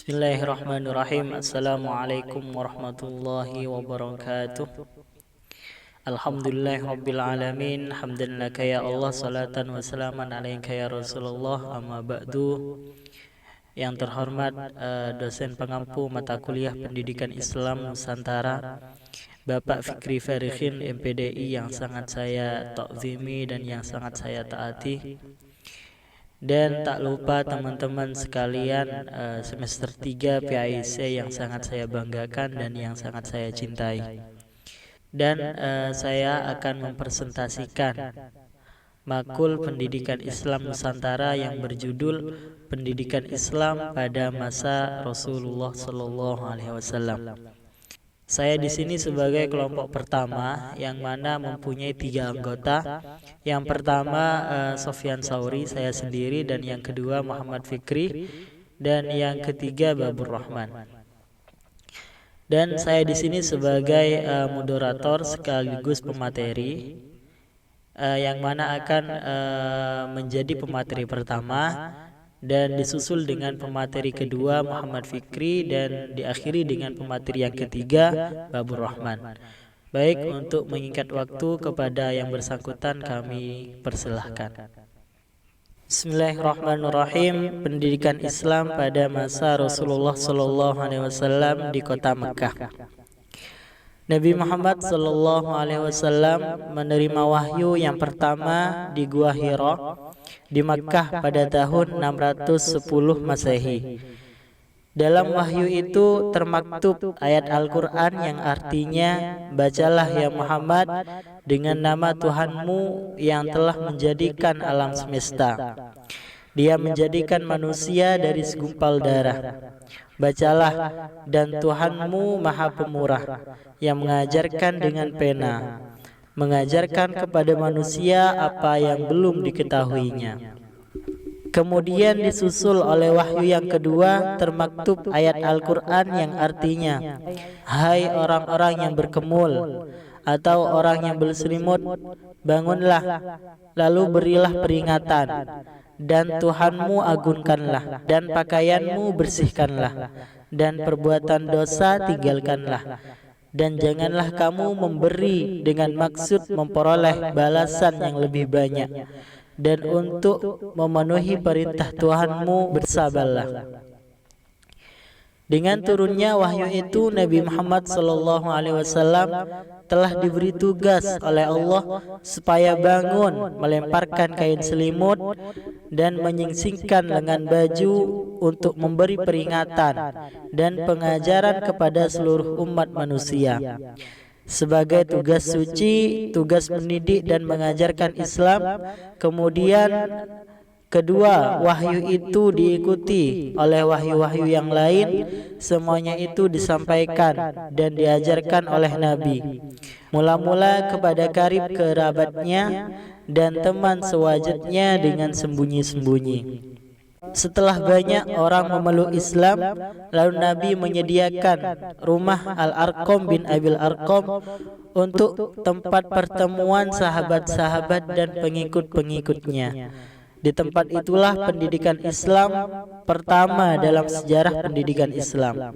Bismillahirrahmanirrahim. Assalamualaikum warahmatullahi wabarakatuh. Alhamdulillahirabbil alamin. Hamdan laka ya Allah, salatan wa salaman alaika ya Rasulullah. Amma ba'du. Yang terhormat dosen pengampu mata kuliah Pendidikan Islam Nusantara, Bapak Fikri Farikhin MPDI, yang sangat saya ta'zimi dan yang sangat saya taati. Dan tak lupa teman-teman sekalian semester 3 PAIC yang sangat saya banggakan dan yang sangat saya cintai. Dan saya akan mempresentasikan makul Pendidikan Islam Nusantara yang berjudul Pendidikan Islam pada masa Rasulullah SAW. Saya di sini sebagai kelompok pertama yang mana mempunyai 3 anggota. Yang pertama Sofyan Sauri, saya sendiri, dan yang kedua Muhammad Fikri, dan yang ketiga Babur Rahman. Dan saya di sini sebagai moderator sekaligus pemateri yang mana akan menjadi pemateri pertama dan disusul dengan pemateri kedua Muhammad Fikri dan diakhiri dengan pemateri yang ketiga Babur Rahman. Baik, untuk mengikat waktu kepada yang bersangkutan kami persilahkan. Bismillahirrahmanirrahim. Pendidikan Islam pada masa Rasulullah SAW di kota Mekah. Nabi Muhammad SAW menerima wahyu yang pertama di Gua Hira di Makkah pada tahun 610 Masehi. Dalam wahyu itu termaktub ayat Al-Quran yang artinya, "Bacalah ya Muhammad dengan nama Tuhanmu yang telah menjadikan alam semesta. Dia menjadikan manusia dari segumpal darah. Bacalah, dan Tuhanmu Maha Pemurah yang mengajarkan dengan pena, mengajarkan kepada manusia apa yang belum diketahuinya." Kemudian disusul oleh wahyu yang kedua termaktub ayat Al-Quran yang artinya, "Hai orang-orang yang berkemul atau orang yang berselimut, bangunlah, lalu berilah peringatan, dan Tuhanmu agungkanlah, dan pakaianmu bersihkanlah, dan perbuatan dosa tinggalkanlah. Dan janganlah kamu memberi dengan maksud memperoleh balasan yang lebih banyak, dan untuk memenuhi perintah Tuhanmu bersabarlah." Dengan turunnya wahyu itu, Nabi Muhammad SAW telah diberi tugas oleh Allah supaya bangun, melemparkan kain selimut, dan menyingsingkan lengan baju untuk memberi peringatan dan pengajaran kepada seluruh umat manusia. Sebagai tugas suci, tugas mendidik dan mengajarkan Islam. Kemudian kedua wahyu itu diikuti oleh wahyu-wahyu yang lain. Semuanya itu disampaikan dan diajarkan oleh Nabi, mula-mula kepada karib kerabatnya dan teman sewajarnya dengan sembunyi-sembunyi. Setelah banyak orang memeluk Islam, lalu Nabi menyediakan rumah Al-Arqam bin Abil Arqam untuk tempat pertemuan sahabat-sahabat dan pengikut-pengikutnya. Di tempat itulah pendidikan Islam pertama dalam sejarah pendidikan Islam.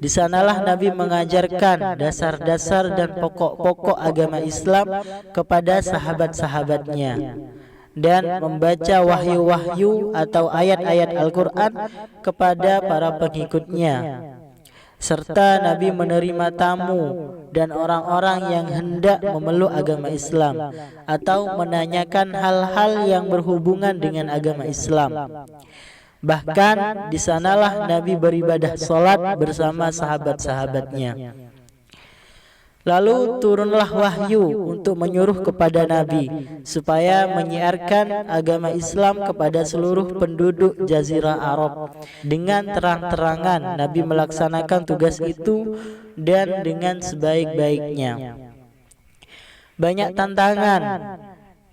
Di sanalah Nabi mengajarkan dasar-dasar dan pokok-pokok agama Islam kepada sahabat-sahabatnya, dan membaca wahyu-wahyu atau ayat-ayat Al-Quran kepada para pengikutnya. Serta Nabi menerima tamu dan orang-orang yang hendak memeluk agama Islam atau menanyakan hal-hal yang berhubungan dengan agama Islam. Bahkan di sanalah Nabi beribadah salat bersama sahabat-sahabatnya. Lalu turunlah wahyu untuk menyuruh kepada Nabi supaya menyiarkan agama Islam kepada seluruh penduduk Jazirah Arab. Dengan terang-terangan Nabi melaksanakan tugas itu dan dengan sebaik-baiknya. Banyak tantangan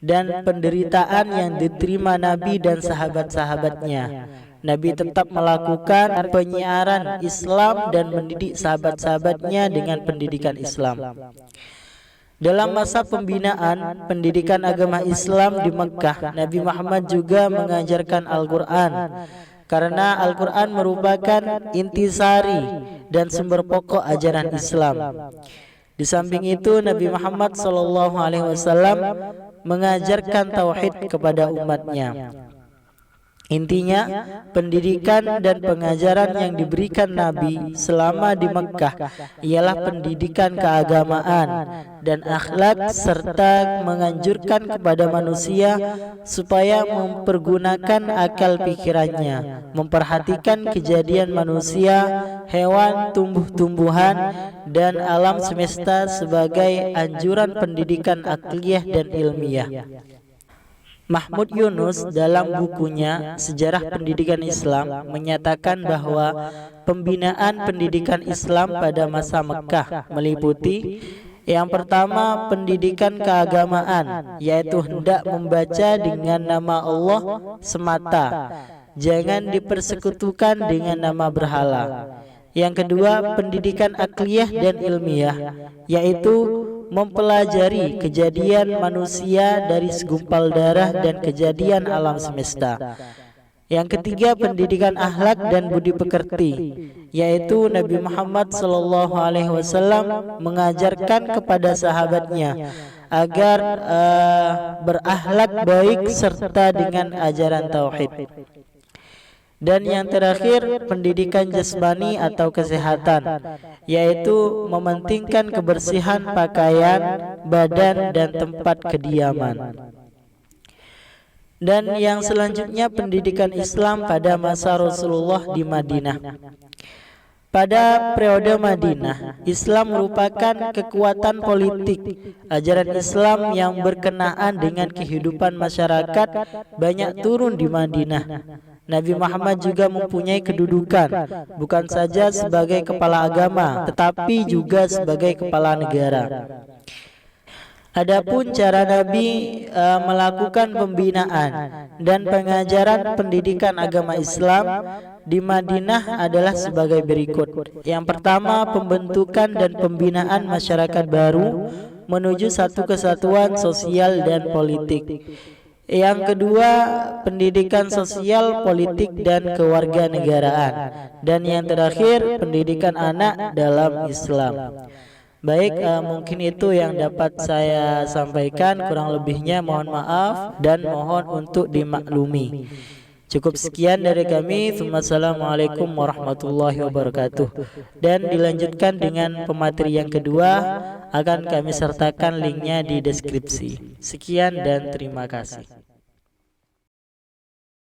dan penderitaan yang diterima Nabi dan sahabat-sahabatnya. Nabi tetap melakukan penyiaran Islam dan mendidik sahabat-sahabatnya dengan pendidikan Islam. Dalam masa pembinaan pendidikan agama Islam di Mekah, Nabi Muhammad juga mengajarkan Al-Quran karena Al-Quran merupakan intisari dan sumber pokok ajaran Islam. Di samping itu, Nabi Muhammad SAW mengajarkan tauhid kepada umatnya. Intinya, pendidikan dan pengajaran yang diberikan Nabi selama di Mekkah ialah pendidikan keagamaan dan akhlak, serta menganjurkan kepada manusia supaya mempergunakan akal pikirannya, memperhatikan kejadian manusia, hewan, tumbuh-tumbuhan, dan alam semesta sebagai anjuran pendidikan akliyah dan ilmiah. Mahmud Yunus dalam bukunya Sejarah Pendidikan Islam menyatakan bahwa pembinaan pendidikan Islam pada masa Mekkah meliputi yang pertama, pendidikan keagamaan, yaitu hendak membaca dengan nama Allah semata, jangan dipersekutukan dengan nama berhala. Yang kedua, pendidikan akliyah dan ilmiah, yaitu mempelajari kejadian manusia dari segumpal darah dan kejadian alam semesta. Yang ketiga, pendidikan akhlak dan budi pekerti, yaitu Nabi Muhammad SAW mengajarkan kepada sahabatnya agar berakhlak baik serta dengan ajaran tauhid. Dan yang terakhir, pendidikan jasmani atau kesehatan, yaitu mementingkan kebersihan pakaian, badan, dan tempat kediaman. Dan yang selanjutnya, pendidikan Islam pada masa Rasulullah di Madinah. Pada periode Madinah, Islam merupakan kekuatan politik. Ajaran Islam yang berkenaan dengan kehidupan masyarakat banyak turun di Madinah. Nabi Muhammad juga mempunyai kedudukan bukan saja sebagai kepala agama, tetapi juga sebagai kepala negara. Adapun cara Nabi melakukan pembinaan dan pengajaran pendidikan agama Islam di Madinah adalah sebagai berikut. Yang pertama, pembentukan dan pembinaan masyarakat baru menuju satu kesatuan sosial dan politik. Yang kedua, pendidikan sosial, politik, dan kewarganegaraan. Dan yang terakhir, pendidikan anak dalam Islam. Baik, mungkin itu yang dapat saya sampaikan. Kurang lebihnya mohon maaf dan mohon untuk dimaklumi. Cukup sekian dari kami. Assalamualaikum warahmatullahi wabarakatuh. Dan dilanjutkan dengan pemateri yang kedua, akan kami sertakan linknya di deskripsi. Sekian dan terima kasih.